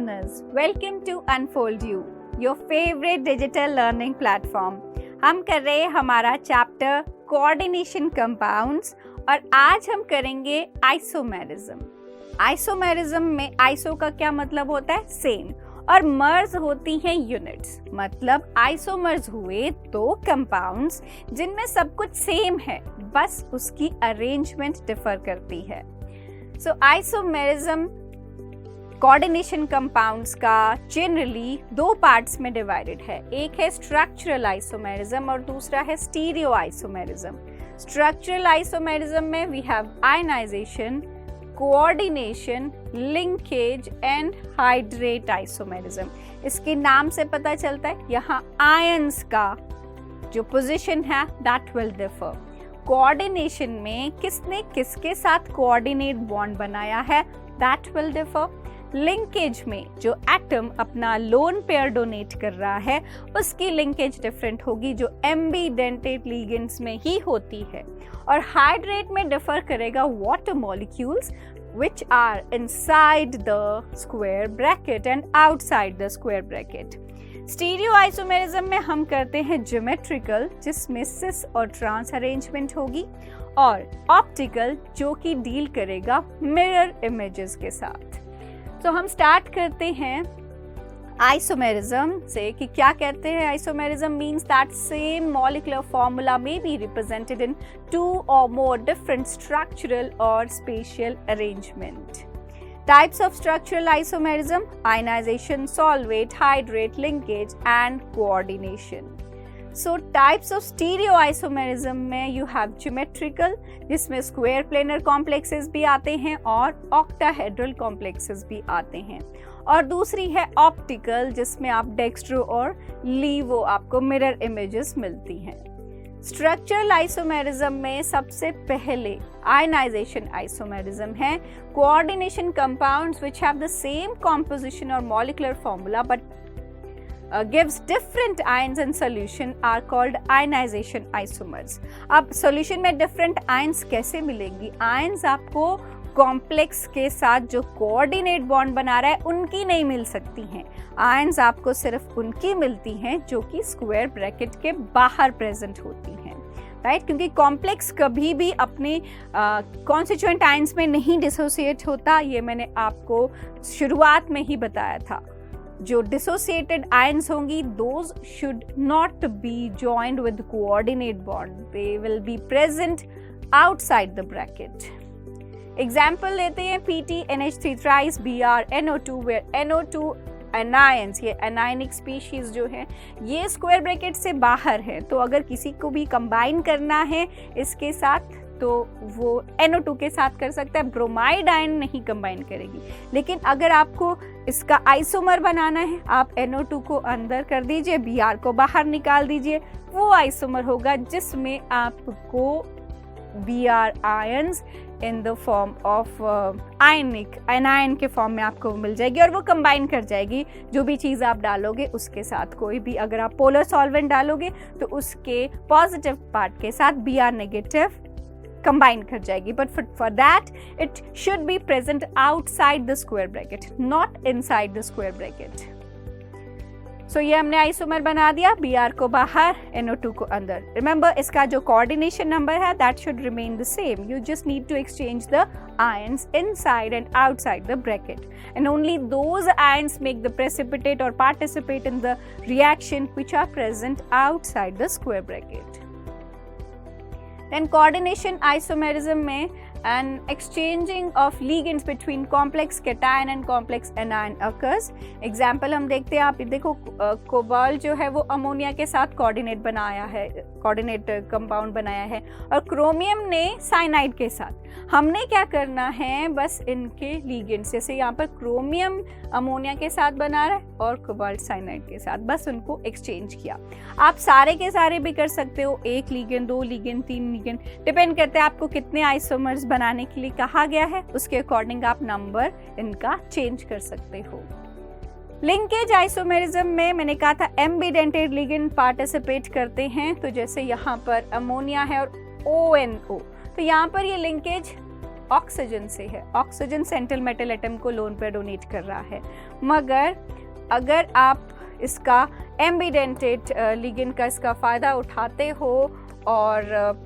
learners, welcome to Unfold You, your favorite digital learning platform. हम कर रहे हैं हमारा चैप्टर कोऑर्डिनेशन कंपाउंड्स और आज हम करेंगे आइसोमेरिज्म। आइसोमेरिज्म में आइसो का क्या मतलब होता है? सेम, और मर्ज होती हैं यूनिट्स। मतलब आइसोमर्स हुए दो कंपाउंड्स जिनमें सब कुछ सेम है, बस उसकी अरेंजमेंट डिफर करती है। सो आइसोमेरिज्म कोऑर्डिनेशन कंपाउंड्स का जनरली दो पार्ट्स में डिवाइडेड है। एक है स्ट्रक्चरल आइसोमेरिज्म और दूसरा है स्टीरियो आइसोमेरिज्म। स्ट्रक्चरल आइसोमेरिज्म में we have ionisation, coordination, linkage and hydrate isomerism. इसके नाम से पता चलता है यहाँ आयंस का जो पोजीशन है दैट विल डिफर। कोऑर्डिनेशन में किसने किसके साथ कोऑर्डिनेट बॉन्ड बनाया है दैट विल डिफर। लिंकेज में जो एटम अपना लोन पेयर डोनेट कर रहा है उसकी लिंकेज डिफरेंट होगी जो एम्बीडेंटेड लिगेंड्स में ही होती है। और हाइड्रेट में डिफर करेगा water molecules which are inside the square bracket and outside the square bracket. Stereo isomerism में हम करते हैं ज्योमेट्रिकल जिसमें सिस और ट्रांस अरेंजमेंट होगी, और ऑप्टिकल जो कि डील करेगा मिरर इमेजेस के साथ। तो हम स्टार्ट करते हैं आइसोमेरिज्म से कि क्या कहते हैं। Isomerism means that same molecular formula may be represented in two or more different structural or spatial arrangement. Types of structural isomerism: ionization, solvate, hydrate, linkage and coordination. So types of stereoisomerism में you have geometrical जिसमें square planar complexes भी आते हैं और octahedral complexes भी आते हैं, और दूसरी है ऑप्टिकल जिसमें आप डेक्स्ट्रो और लीवो आपको मिरर इमेजेस मिलती हैं। स्ट्रक्चरल आइसोमेरिज्म में सबसे पहले आयनाइजेशन आइसोमेरिज्म है। Coordination compounds which have the same composition और molecular formula but gives different ions in solution are called ionization isomers. अब सॉल्यूशन में डिफरेंट आयंस कैसे मिलेंगी? आयंस आपको कॉम्प्लेक्स के साथ जो कोऑर्डिनेट बॉन्ड बना रहा है उनकी नहीं मिल सकती हैं। आयंस आपको सिर्फ उनकी मिलती हैं जो कि स्क्वायर ब्रैकेट के बाहर प्रेजेंट होती हैं, राइट? क्योंकि कॉम्प्लेक्स कभी भी अपने कॉन्स्टिट्यूएंट आयंस में नहीं डिसोसिएट होता। ये मैंने आपको शुरुआत में ही बताया था। जो डिसोसिएटेड आयंस होंगी those should not be joined with coordinate bond, they will be present outside the bracket. Example लेते हैं PTNH3 thrice Br NO2 where NO2 anions, ये एनायनिक स्पीशीज जो है ये स्क्वायर ब्रैकेट से बाहर है। तो अगर किसी को भी कंबाइन करना है इसके साथ तो वो NO2 के साथ कर सकता है, ब्रोमाइड आयन नहीं कंबाइन करेगी। लेकिन अगर आपको इसका आइसोमर बनाना है आप NO2 को अंदर कर दीजिए, Br को बाहर निकाल दीजिए, वो आइसोमर होगा जिसमें आपको Br ions in the form of ionic anion के फॉर्म में आपको मिल जाएगी और वो कंबाइन कर जाएगी जो भी चीज़ आप डालोगे उसके साथ। कोई भी अगर आप पोलर सॉल्वेंट डालोगे तो उसके पॉजिटिव पार्ट के साथ Br नेगेटिव कंबाइन कर जाएगी, but for that it should be present outside the square bracket, not inside the square bracket. So ये हमने आइसोमर बना दिया, Br को बाहर NO2 को अंदर। रिमेंबर इसका जो कोऑर्डिनेशन नंबर है that should remain the same, you just need to exchange the ions inside and outside the bracket, and only those ions make the precipitate or participate in the reaction which are present outside the square bracket. Then coordination isomerism में an exchanging of ligands between complex cation and complex anion occurs. Example हम देखते हैं, आप देखो cobalt जो है वो ammonia के साथ कोऑर्डिनेट बनाया है, कोऑर्डिनेट कंपाउंड बनाया है, और क्रोमियम ने साइनाइड के साथ। हमने क्या करना है, बस इनके लिगेंड्स, जैसे यहाँ पर क्रोमियम अमोनिया के साथ बना रहा है और कोबाल्ट साइनाइड के साथ, बस उनको एक्सचेंज किया। आप सारे के सारे भी कर सकते हो, एक लिगेंड, दो लिगेंड, तीन लिगेंड, डिपेंड करते हैं आपको कितने आइसोमर्स बनाने के लिए कहा गया है, उसके अकॉर्डिंग आप नंबर इनका चेंज कर सकते हो। लिंकेज आइसोमेरिज्म में मैंने कहा था एम्बीडेंटेड लिगेंड पार्टिसिपेट करते हैं, तो जैसे यहाँ पर अमोनिया है और ONO, तो यहाँ पर ये लिंकेज ऑक्सीजन से है, ऑक्सीजन सेंट्रल मेटल एटम को लोन पेयर डोनेट कर रहा है। मगर अगर आप इसका एम्बिडेंटेट लिगेंड का इसका फ़ायदा उठाते हो और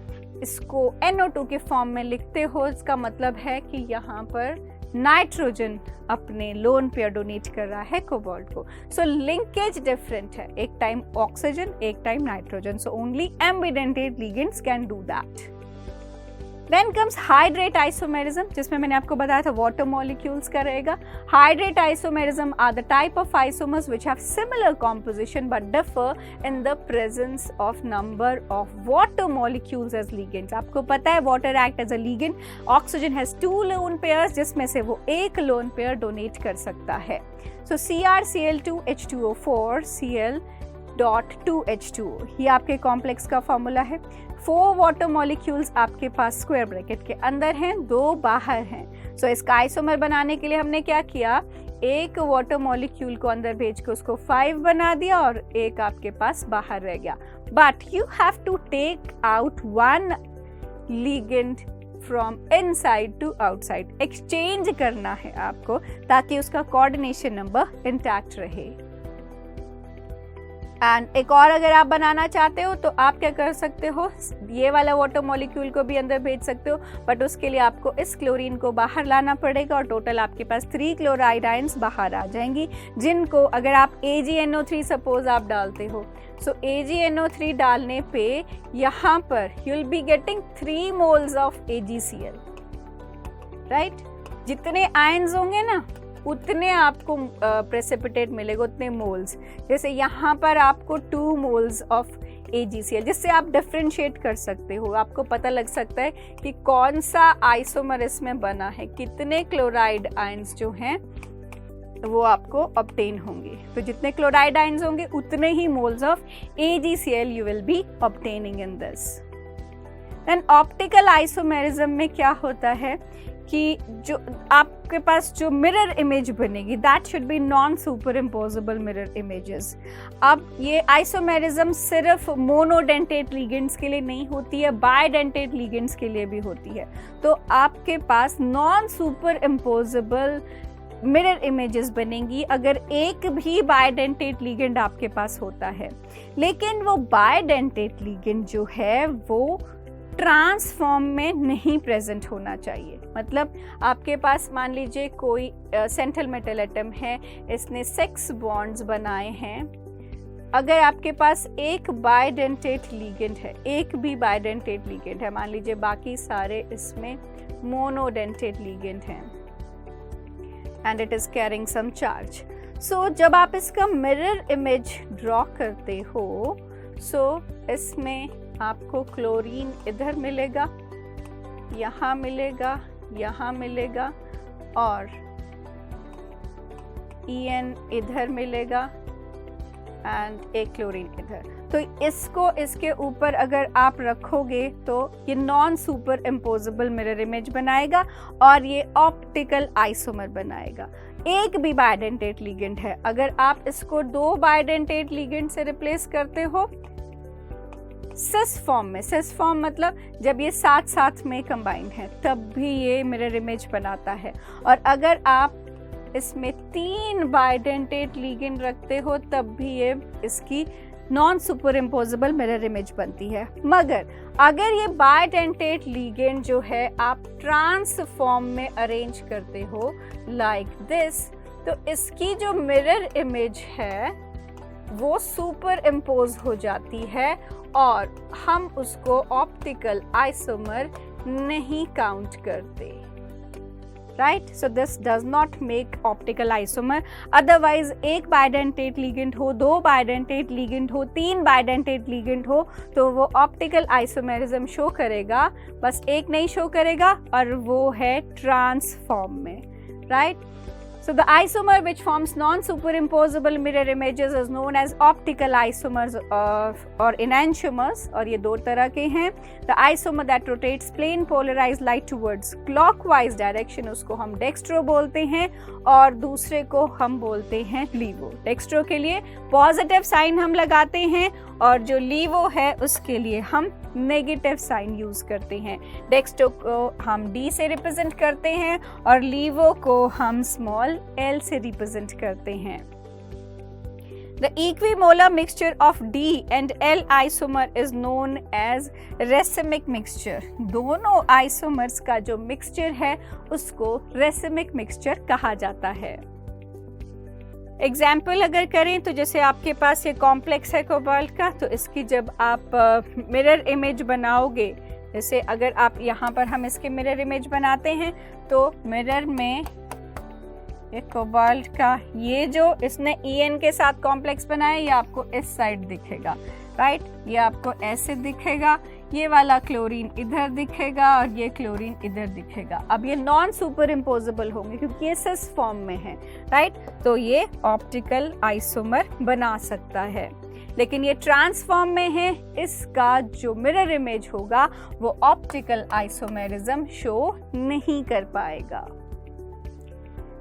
इसको NO2 के फॉर्म में लिखते हो, इसका मतलब है कि यहाँ पर नाइट्रोजन अपने लोन पेयर डोनेट कर रहा है कोबाल्ट को। सो लिंकेज डिफरेंट है, एक टाइम ऑक्सीजन, एक time nitrogen. So only ambidentate ligands can do that. Then comes hydrate isomerism, जिसमें मैंने आपको बताया था water molecules का रहेगा। Hydrate isomerism are the type of isomers which have similar composition but differ in the presence of number of water molecules as ligands। आपको पता है water act as a ligand, oxygen has 2 lone pairs जिसमें से वो एक lone pair donate कर सकता है। So CrCl2H2O4 Cl.2H2O ये आपके कॉम्प्लेक्स का फॉर्मूला है। 4 वाटर मॉलिक्यूल्स आपके पास स्क्वायर ब्रैकेट के अंदर हैं, 2 बाहर हैं। सो इसका आइसोमर बनाने के लिए हमने क्या किया, एक वाटर मॉलिक्यूल को अंदर भेज के उसको 5 बना दिया और एक आपके पास बाहर रह गया। But you have to take out 1 ligand from inside to outside, exchange करना है आपको ताकि उसका कोऑर्डिनेशन नंबर इंटैक्ट रहे। एंड एक और अगर आप बनाना चाहते हो तो आप क्या कर सकते हो, ये वाला वाटर मॉलिक्यूल को भी अंदर भेज सकते हो, बट उसके लिए आपको इस क्लोरीन को बाहर लाना पड़ेगा और टोटल आपके पास 3 क्लोराइड आयंस बाहर आ जाएंगी, जिनको अगर आप AgNO3 सपोज आप डालते हो, सो AgNO3 डालने पे यहाँ पर you will be getting 3 moles of AgCl, right. जितने आयंस होंगे ना उतने आपको प्रेसिपिटेट मिलेगा, उतने मोल्स। जैसे यहाँ पर आपको 2 मोल्स ऑफ AgCl, जिससे आप डिफ्रेंशिएट कर सकते हो, आपको पता लग सकता है कि कौन सा आइसोमर इसमें बना है, कितने क्लोराइड आयंस जो हैं वो आपको ऑब्टेन होंगे। तो जितने क्लोराइड आयंस होंगे उतने ही moles of AgCl you will be obtaining in this. Then optical isomerism में क्या होता है कि जो आपके पास जो मिरर इमेज बनेगी that should be non superimposable mirror images. अब ये आइसोमेरिज्म सिर्फ मोनोडेंटेट लिगेंड्स के लिए नहीं होती है, बायडेंटेट लिगेंड्स के लिए भी होती है। तो आपके पास non superimposable mirror images बनेंगी अगर एक भी बायडेंटेट लिगेंड आपके पास होता है। लेकिन वो बायडेंटेट लिगेंड जो है वो ट्रांसफॉर्म में नहीं प्रेजेंट होना चाहिए। मतलब आपके पास मान लीजिए कोई सेंट्रल मेटल एटम है, इसने 6 बॉन्ड्स बनाए हैं। अगर आपके पास एक बायडेंटेट लिगेंड है, एक भी बायडेंटेट लिगेंड है, मान लीजिए बाकी सारे इसमें मोनोडेंटेट लिगेंड हैं and it is carrying some charge. So जब आप इसका मिरर इमेज ड्रॉ करते हो, सो इसमें आपको क्लोरीन इधर मिलेगा, यहाँ मिलेगा, यहाँ मिलेगा और EN इधर मिलेगा एंड एक क्लोरीन इधर। तो इसको इसके ऊपर अगर आप रखोगे तो ये non superimposable mirror image बनाएगा और ये ऑप्टिकल आइसोमर बनाएगा। एक भी बायडेंटेट लिगेंड है, अगर आप इसको 2 बायडेंटेट लिगेंड से रिप्लेस करते हो सिस फॉर्म में, सिस फॉर्म मतलब जब ये साथ साथ में कंबाइंड है तब भी ये मिरर इमेज बनाता है। और अगर आप इसमें 3 बायडेंटेट लिगेंड रखते हो तब भी ये इसकी non superimposable mirror image बनती है। मगर अगर ये बायडेंटेट लिगेंड जो है आप ट्रांस फॉर्म में अरेंज करते हो लाइक दिस, तो इसकी जो मिरर इमेज है वो सुपर इम्पोज हो जाती है और हम उसको ऑप्टिकल आइसोमर नहीं काउंट करते, right. So this does not make optical isomer. Otherwise एक बायडेंटेट लिगेंड हो, 2 बायडेंटेट लिगेंड हो, 3 बायडेंटेट लिगेंड हो तो वो ऑप्टिकल आइसोमेरिज्म शो करेगा, बस एक नहीं शो करेगा और वो है ट्रांसफॉर्म में, right. So the isomer which forms non-superimposable mirror images is known as optical isomers or enantiomers, और ये 2 तरह के हैं। The isomer that rotates plane polarized light towards clockwise direction उसको हम डेक्स्ट्रो बोलते हैं और दूसरे को हम बोलते हैं लीवो। डेक्स्ट्रो के लिए पॉजिटिव साइन हम लगाते हैं और जो लीवो है उसके लिए हम नेगेटिव साइन यूज करते हैं। डेक्स्ट्रो को हम D से रिप्रेजेंट करते हैं और लीवो को हम स्मॉल l से रिप्रेजेंट करते हैं। The equimolar mixture of D and L isomer is known as racemic mixture। दोनों आइसोमर्स का जो मिक्सचर है उसको racemic mixture कहा जाता है। एग्जाम्पल अगर करें तो जैसे आपके पास ये कॉम्प्लेक्स है कोबाल्ट का, तो इसकी जब आप मिरर इमेज बनाओगे, जैसे अगर आप यहाँ पर हम इसके मिरर इमेज बनाते हैं तो मिरर में कोबाल्ट का ये जो इसने En के साथ कॉम्प्लेक्स बनाया ये आपको इस साइड दिखेगा, राइट। ये आपको ऐसे दिखेगा, ये वाला क्लोरीन इधर दिखेगा और ये क्लोरीन इधर दिखेगा। अब ये नॉन सुपर इम्पोजेबल होंगे क्योंकि ये सिस फॉर्म में है, राइट। तो ये ऑप्टिकल आइसोमर बना सकता है, लेकिन ये ट्रांसफॉर्म में है, इसका जो मिरर इमेज होगा वो ऑप्टिकल आइसोमेरिज्म शो नहीं कर पाएगा।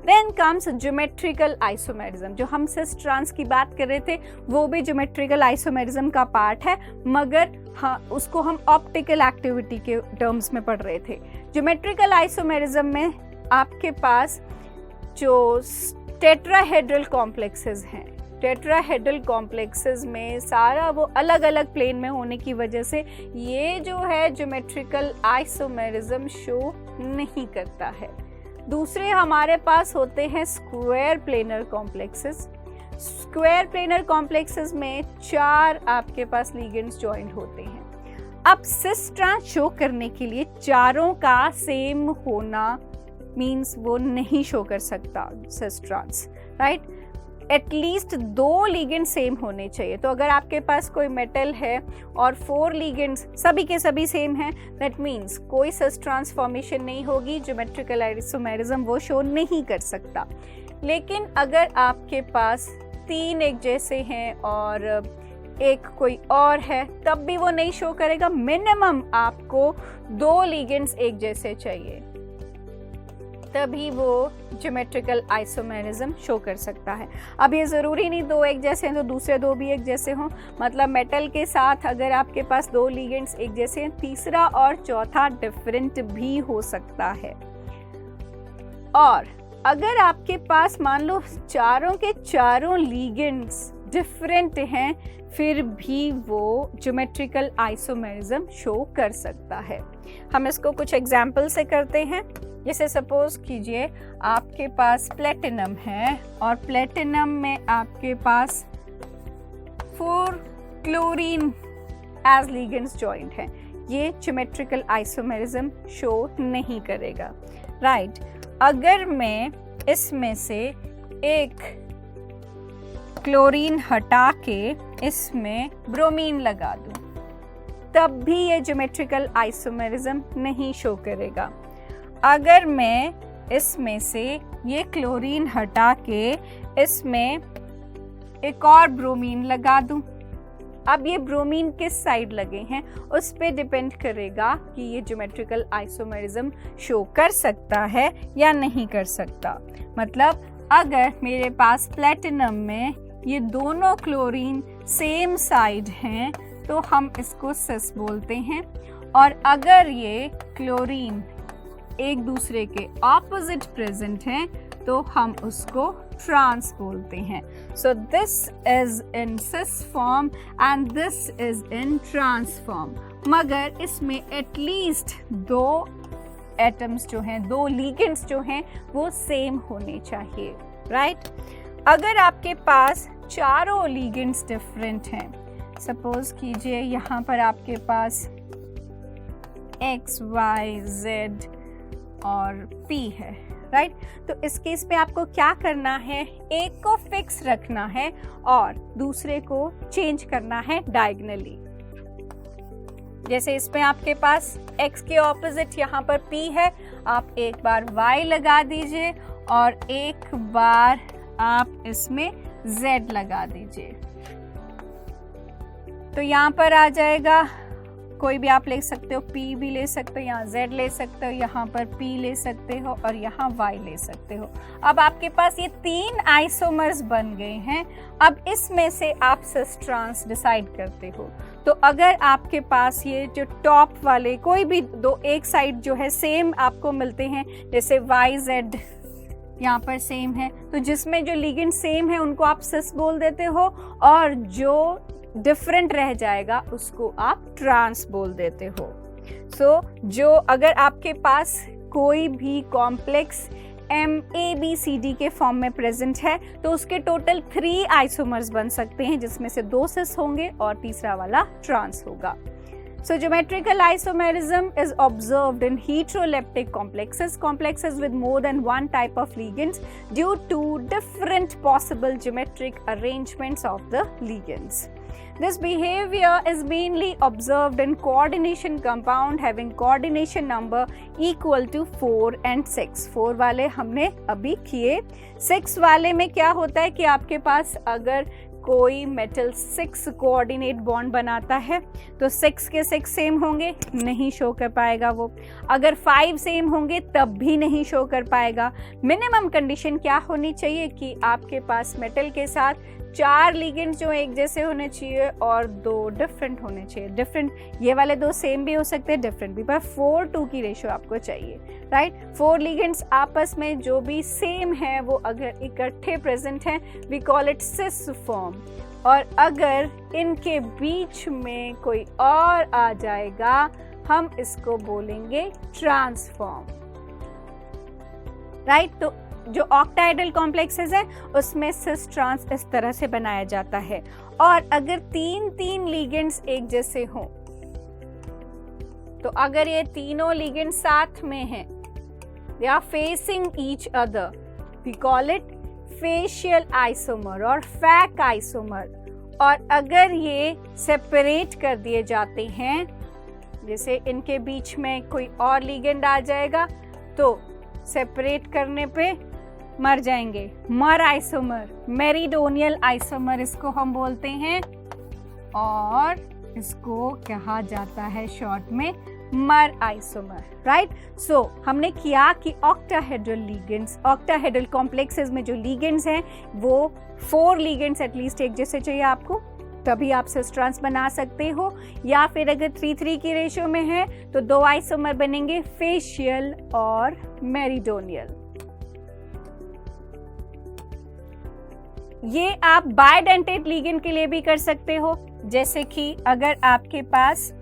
Then comes geometrical isomerism। जो हम सिस ट्रांस की बात कर रहे थे वो भी geometrical isomerism का पार्ट है, मगर हाँ उसको हम ऑप्टिकल एक्टिविटी के टर्म्स में पढ़ रहे थे। geometrical isomerism में आपके पास जो टेट्राहेड्रल कॉम्प्लेक्सेस हैं, टेट्राहेड्रल कॉम्प्लेक्सेस में सारा वो अलग अलग प्लेन में होने की वजह से ये जो है geometrical isomerism शो नहीं करता है। दूसरे हमारे पास होते हैं square planar complexes. Square planar complexes में 4 आपके पास लिगेंड्स जॉइंट होते हैं। अब सिस ट्रांस शो करने के लिए चारों का सेम होना मींस वो नहीं शो कर सकता cis trans, right. At least 2 ligand same होने चाहिए। तो अगर आपके पास कोई मेटल है और 4 लिगेंड्स सभी के सभी सेम हैं, दैट मीन्स कोई सिस ट्रांसफॉर्मेशन नहीं होगी, ज्योमेट्रिकल आइसोमेरिज्म वो शो नहीं कर सकता। लेकिन अगर आपके पास 3 एक जैसे हैं और एक कोई और है तब भी वो नहीं शो करेगा। मिनिमम आपको 2 लिगेंड्स एक जैसे चाहिए, तभी वो ज्योमेट्रिकल आइसोमेरिज्म शो कर सकता है। अब ये ज़रूरी नहीं 2 एक जैसे हैं तो दूसरे 2 भी एक जैसे हों, मतलब मेटल के साथ अगर आपके पास 2 लिगेंड्स एक जैसे हैं, तीसरा और चौथा डिफरेंट भी हो सकता है। और अगर आपके पास मान लो चारों के चारों लिगेंड्स डिफरेंट हैं, फिर भी वो ज्योमेट्रिकल आइसोमेरिज्म शो कर सकता है। हम इसको कुछ एग्जाम्पल से करते हैं। जैसे सपोज कीजिए आपके पास प्लेटिनम है और प्लेटिनम में आपके पास 4 क्लोरीन एज लिगेंड्स जॉइंट हैं। ये ज्योमेट्रिकल आइसोमेरिज्म शो नहीं करेगा, राइट। अगर मैं इसमें से एक क्लोरीन हटा के इसमें ब्रोमीन लगा दूं, तब भी ये ज्योमेट्रिकल आइसोमेरिज्म नहीं शो करेगा। अगर मैं इसमें से ये क्लोरीन हटा के इसमें एक और ब्रोमीन लगा दूं, अब ये ब्रोमीन किस साइड लगे हैं उस पे डिपेंड करेगा कि ये ज्योमेट्रिकल आइसोमेरिज्म शो कर सकता है या नहीं कर सकता। मतलब अगर मेरे पास प्लेटिनम में ये दोनों क्लोरीन सेम साइड हैं तो हम इसको सिस बोलते हैं, और अगर ये क्लोरीन एक दूसरे के ऑपोजिट प्रेजेंट हैं तो हम उसको ट्रांस बोलते हैं। So this is in cis form and this is in trans form, मगर इसमें एटलीस्ट 2 एटम्स जो हैं, 2 लिगेंड्स जो हैं वो सेम होने चाहिए, राइट। अगर आपके पास चारों लिगेंड्स डिफरेंट हैं, सपोज कीजिए यहाँ पर आपके पास X, Y, Z और P है, राइट। तो इस केस में आपको क्या करना है, एक को फिक्स रखना है और दूसरे को चेंज करना है डायगनली। जैसे इसमें आपके पास X के ऑपोजिट यहाँ पर P है, आप एक बार Y लगा दीजिए और एक बार आप इसमें Z लगा दीजिए, तो यहाँ पर आ जाएगा। कोई भी आप ले सकते हो, P भी ले सकते हो, यहाँ Z ले सकते हो, यहाँ पर P ले सकते हो और यहाँ Y ले सकते हो। अब आपके पास ये 3 आइसोमर्स बन गए हैं। अब इसमें से आप सिस ट्रांस डिसाइड करते हो। तो अगर आपके पास ये जो टॉप वाले कोई भी दो एक साइड जो है सेम आपको मिलते हैं, जैसे YZ यहाँ पर सेम है, तो जिसमें जो लिगेंड सेम है उनको आप सिस बोल देते हो, और जो डिफरेंट रह जाएगा उसको आप ट्रांस बोल देते हो। सो जो अगर आपके पास कोई भी कॉम्प्लेक्स MABCD के फॉर्म में प्रेजेंट है तो उसके टोटल 3 आइसोमर्स बन सकते हैं, जिसमें से 2 सिस होंगे और तीसरा वाला ट्रांस होगा। So geometrical isomerism is observed in heteroleptic complexes with more than one type of ligands due to different possible geometric arrangements of the ligands. This behavior is mainly observed in coordination compound having coordination number equal to 4 and 6. 4 वाले हमने अभी किए। 6 वाले में क्या होता है कि आपके पास अगर कोई मेटल 6 कोऑर्डिनेट बॉन्ड बनाता है तो 6 के 6 सेम होंगे, नहीं शो कर पाएगा वो। अगर 5 सेम होंगे तब भी नहीं शो कर पाएगा। मिनिमम कंडीशन क्या होनी चाहिए कि आपके पास मेटल के साथ 4 लिगेंड जो एक जैसे होने चाहिए और 2 डिफरेंट होने चाहिए। डिफरेंट ये वाले 2 सेम भी हो सकते हैं, डिफरेंट भी, पर 4:2 की रेशियो आपको चाहिए, राइट। 4 लिगेंड्स आपस में जो भी सेम है वो अगर इकट्ठे प्रेजेंट हैं we call it cis form, और अगर इनके बीच में कोई और आ जाएगा हम इसको बोलेंगे ट्रांसफॉर्म, राइट। तो जो ऑक्टाहेड्रल कॉम्प्लेक्सेस है उसमें सिस ट्रांस इस तरह से बनाया जाता है। और अगर 3 लिगेंड्स एक जैसे हों, तो अगर ये तीनों लिगेंड साथ में हैं, they are facing each other, we call it facial isomer और फैक आइसोमर। और अगर ये सेपरेट कर दिए जाते हैं, जैसे इनके बीच में कोई और लिगेंड आ जाएगा तो सेपरेट करने पे मर जाएंगे, मर आइसोमर, मेरिडोनियल आइसोमर इसको हम बोलते हैं, और इसको कहा जाता है शॉर्ट में मर आइसोमर, राइट। सो हमने किया कि ऑक्टाहेड्रल लिगेंड्स, ऑक्टाहेड्रल कॉम्प्लेक्सेस में जो लिगेंड्स हैं वो 4 लिगेंड्स एटलीस्ट एक जैसे चाहिए आपको, तभी आप सिस ट्रांस बना सकते हो। या फिर अगर 3:3 की रेशियो में है तो 2 आइसोमर बनेंगे, फेशियल और मेरिडोनियल। ये आप बायडेंटेट लिगेंड के लिए भी कर सकते हो, जैसे कि अगर आपके पास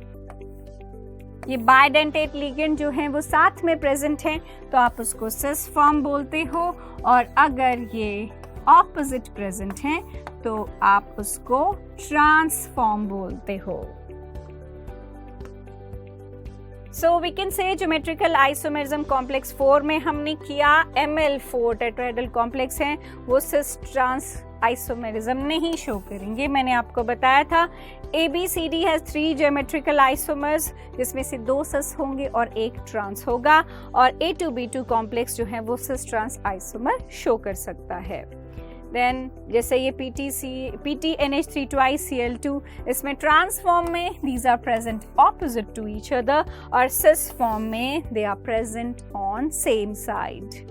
ये बायडेंटेट लिगेंड जो हैं वो साथ में प्रेजेंट हैं तो आप उसको सिस फॉर्म बोलते हो, और अगर ये ऑपोजिट प्रेजेंट हैं तो आप उसको ट्रांसफॉर्म बोलते हो। So we can say geometrical isomerism complex 4 में हमने किया ML4 टेट्राहेड्रल कॉम्प्लेक्स हैं, वो सिस ट्रांस आइसोमेरिज्म नहीं शो करेंगे। मैंने आपको बताया था ABCD हैज 3 ज्योमेट्रिकल आइसोमर्स, जिसमें से 2 सिस होंगे और 1 ट्रांस होगा, और A2B2 कॉम्प्लेक्स जो है वो सिस ट्रांस आइसोमर शो कर सकता है। देन जैसे ये PTNH3 twice Cl2, इसमें ट्रांस फॉर्म में these are present opposite to each other, और सिस फॉर्म में they are present on same side.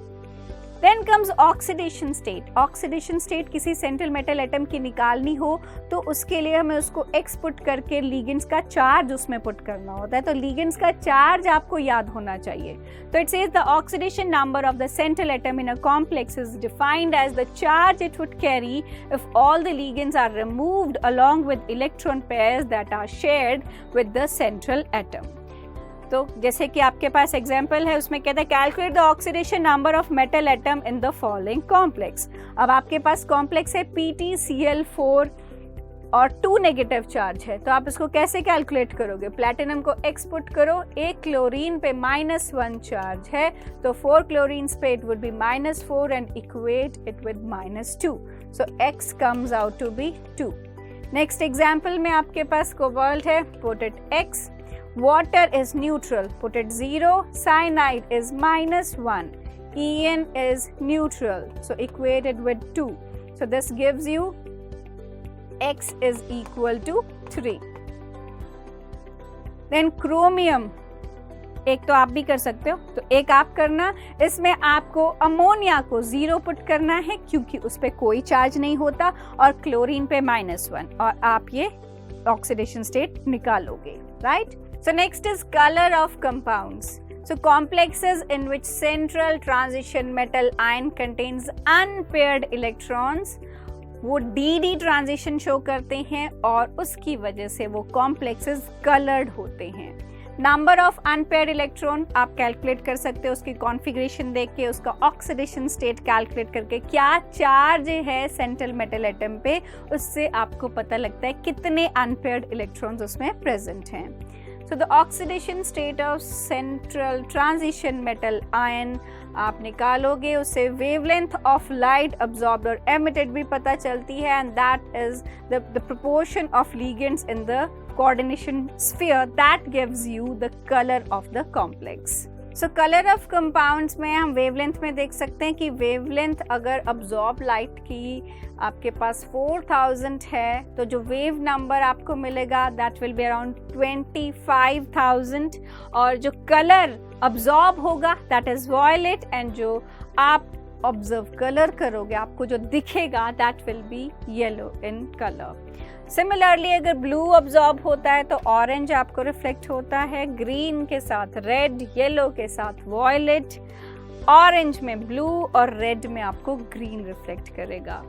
Then comes oxidation state. Oxidation state किसी सेंट्रल मेटल एटम की निकालनी हो तो उसके लिए हमें उसको X पुट करके लिगेंड्स का चार्ज उसमें पुट करना होता है, तो लिगेंड्स का चार्ज आपको याद होना चाहिए। तो it says the oxidation number of the central atom in a complex is defined as the charge it would carry if all the ligands are removed along with electron pairs that are shared with the central atom. तो जैसे कि आपके पास example है, उसमें कहता है calculate the oxidation number of metal atom in the following complex. अब आपके पास कॉम्प्लेक्स है PtCl4 और 2 नेगेटिव चार्ज है, तो आप इसको कैसे कैलकुलेट करोगे? प्लैटिनम को X पुट करो, एक क्लोरीन पे -1 चार्ज है, तो 4 क्लोरीन्स पे it would be -4 and equate it with -2, so X comes out to be 2। Next example में आपके पास कोबाल्ट है, put it X, water is neutral, put it 0, cyanide is -1, En is neutral, so equate it with 2, so this gives you X is equal to 3. Then chromium, एक तो आप भी कर सकते हो, तो एक आप करना, इसमें आपको अमोनिया को 0 पुट करना है क्योंकि उस पर कोई चार्ज नहीं होता, और क्लोरीन पे -1, और आप ये ऑक्सीडेशन स्टेट निकालोगे, right? So next is colour of compounds. So complexes in which central transition metal ion contains unpaired electrons वो dd ट्रांजिशन शो करते हैं और उसकी वजह से वो कॉम्प्लेक्सेस कलर्ड होते हैं. नंबर ऑफ अनपेयर्ड इलेक्ट्रॉन आप कैलकुलेट कर सकते हो उसकी कॉन्फ़िगरेशन देख के, उसका ऑक्सीडेशन स्टेट कैलकुलेट करके, क्या चार्ज है सेंट्रल मेटल एटम पे, उससे आपको पता लगता है कितने अनपेयर्ड इलेक्ट्रॉन्स उसमें प्रेजेंट हैं. So the oxidation state of central transition metal ion आप निकालोगे, उससे wavelength of light absorbed और emitted भी पता चलती है, and that is the proportion of ligands in the coordination sphere that gives you the color of the complex. So color of compounds में हम wavelength में देख सकते हैं कि wavelength अगर absorb light की आपके पास 4000 है तो जो wave number आपको मिलेगा that will be around 25,000 और जो color absorb होगा that is violet and जो आप observe color करोगे आपको जो दिखेगा that will be yellow in color. Similarly अगर ब्लू ऑब्जॉर्ब होता है तो ऑरेंज आपको रिफ्लेक्ट होता है, ग्रीन के साथ रेड, येलो के साथ वॉयलेट, ऑरेंज में ब्लू और रेड में आपको ग्रीन रिफ्लेक्ट करेगा.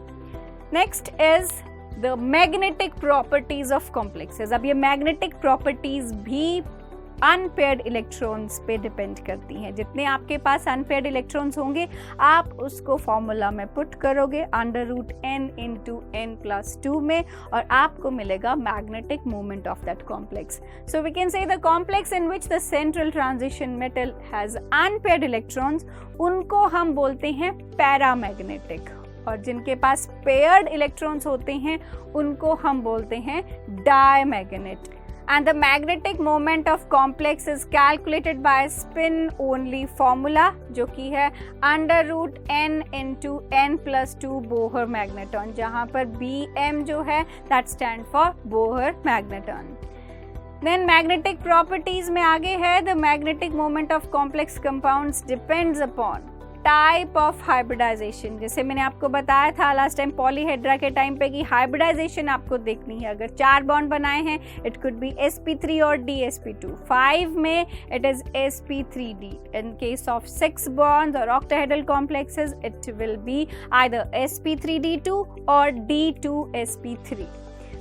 Next is the magnetic properties of complexes. अब ये मैग्नेटिक प्रॉपर्टीज भी अनपेयर्ड इलेक्ट्रॉन्स पे डिपेंड करती हैं. जितने आपके पास अनपेयर्ड इलेक्ट्रॉन्स होंगे आप उसको फॉर्मूला में पुट करोगे √n × n+2 में और आपको मिलेगा magnetic moment of that complex. So we can say the complex in which the central transition metal has unpaired electrons उनको हम बोलते हैं पैरामैग्नेटिक और जिनके पास पेयर्ड इलेक्ट्रॉन्स होते हैं उनको हम बोलते हैं डायमैग्नेट. And the magnetic moment of complex is calculated by spin only formula जो कि है √n × n+2 Bohr magneton जहाँ पर Bm जो है that stand for Bohr magneton. Then magnetic properties में आगे है the magnetic moment of complex compounds depends upon type of hybridisation. जैसे मैंने आपको बताया था लास्ट टाइम पॉलीहेड्रा के टाइम पे कि हाइब्रिडाइजेशन आपको देखनी है. अगर 4 बॉन्ड बनाए हैं इट कुड बी sp3 और dsp2. 5 में it is sp3d. In case of 6 bonds और octahedral complexes it will be either sp3d2 और d2sp3.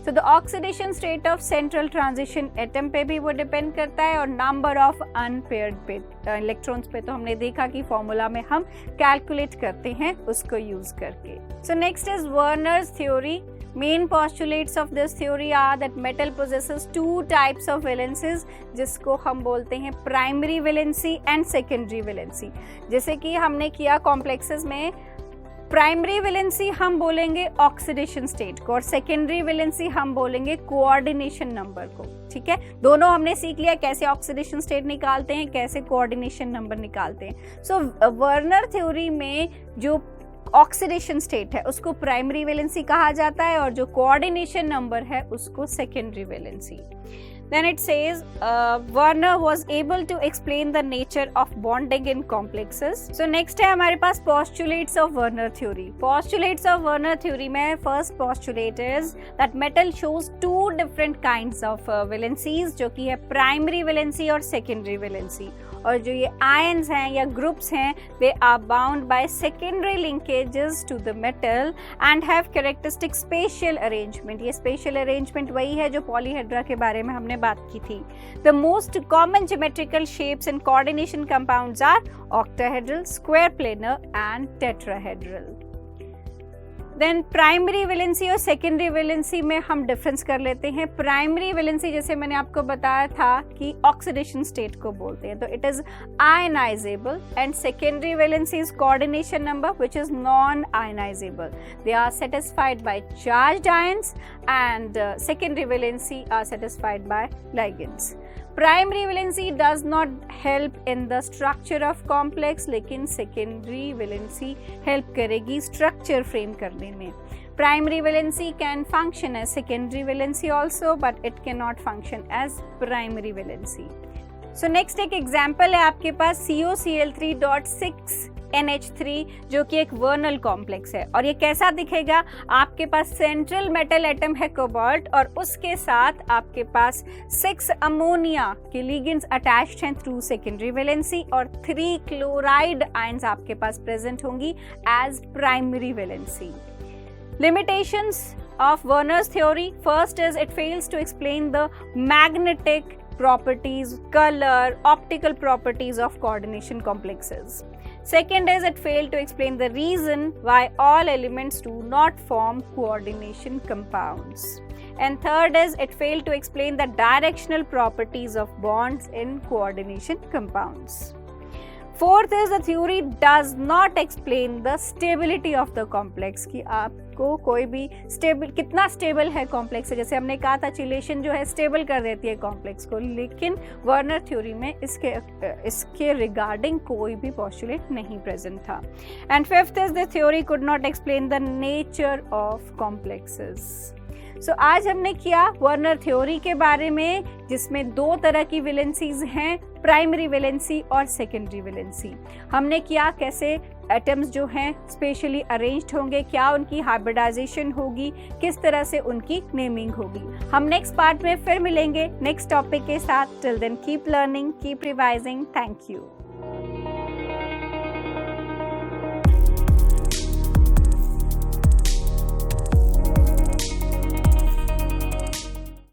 So the oxidation state of central transition atom पे भी वो डिपेंड करता है और नंबर ऑफ अनपेयर्ड पे इलेक्ट्रॉन्स पे तो हमने देखा कि फॉर्मूला में हम कैलकुलेट करते हैं उसको यूज करके. So next is Werner's theory. Main postulates of this theory are that metal possesses 2 types of valencies जिसको हम बोलते हैं primary valency and secondary valency. जैसे कि हमने किया कॉम्प्लेक्सेस में प्राइमरी वैलेंसी हम बोलेंगे ऑक्सीडेशन स्टेट को और सेकेंडरी वैलेंसी हम बोलेंगे कोऑर्डिनेशन नंबर को. ठीक है, दोनों हमने सीख लिया कैसे ऑक्सीडेशन स्टेट निकालते हैं, कैसे कोऑर्डिनेशन नंबर निकालते हैं. सो वर्नर थ्योरी में जो ऑक्सीडेशन स्टेट है उसको प्राइमरी वैलेंसी कहा जाता है और जो कोऑर्डिनेशन नंबर है उसको secondary valency. Then it says Werner was able to explain the nature of bonding in complexes. So next है हमारे पास postulates of Werner theory. Postulates of Werner theory में first postulate is that metal shows 2 different kinds of valencies जो कि है primary valency और secondary valency. और जो ये ions हैं या groups हैं they are bound by secondary linkages to the metal and have characteristic spatial arrangement. ये spatial arrangement वही है जो polyhedra के बारे में हमने बात की थी. The most common geometrical shapes and coordination compounds are octahedral, square planar and tetrahedral. Then primary valency और सेकेंडरी वैलेंसी में हम डिफरेंस कर लेते हैं. प्राइमरी वैलेंसी जैसे मैंने आपको बताया था कि ऑक्सीडेशन स्टेट को बोलते हैं तो it is ionisable and secondary valency is coordination number which is non ionisable. They are satisfied by charged ions and secondary valency are satisfied by ligands. Primary valency does not help in the structure of complex लेकिन secondary valency help करेगी structure frame करने में. Primary valency can function as secondary valency also but it can not function as primary valency. So next एक example है आपके पास COCl3.6 NH3 जो कि एक वर्नल कॉम्प्लेक्स है। और ये कैसा दिखेगा, आपके पास सेंट्रल मेटल एटम है कोबाल्ट और उसके साथ आपके पास 6 अमोनिया के लिगेंड्स अटैच्ड हैं थ्रू सेकेंडरी वैलेंसी और 3 क्लोराइड आयंस आपके पास प्रेजेंट होंगी as primary valency. Limitations of Werner's theory: first is it fails to explain the magnetic properties, color, optical properties of coordination complexes. Second is it failed to explain the reason why all elements do not form coordination compounds. And third is it failed to explain the directional properties of bonds in coordination compounds. Fourth is the theory does not explain the stability of the complex, कि आपको कोई भी कितना stable है complex है। जैसे हमने कहा था चिलेशन जो है स्टेबल कर देती है कॉम्प्लेक्स को, लेकिन वर्नर थ्योरी में इसके रिगार्डिंग कोई भी पोस्टुलेट नहीं प्रेजेंट था। And fifth is the theory could not explain the nature of complexes. So आज हमने किया वर्नर थ्योरी के बारे में, जिसमें 2 तरह की वैलेंसीज हैं, प्राइमरी वैलेंसी और सेकेंडरी वैलेंसी। हमने किया कैसे एटम्स जो हैं स्पेशली अरेंज्ड होंगे, क्या उनकी हाइब्रिडाइजेशन होगी, किस तरह से उनकी नेमिंग होगी। हम नेक्स्ट पार्ट में फिर मिलेंगे नेक्स्ट टॉपिक के साथ। Till then keep learning, keep revising. Thank you.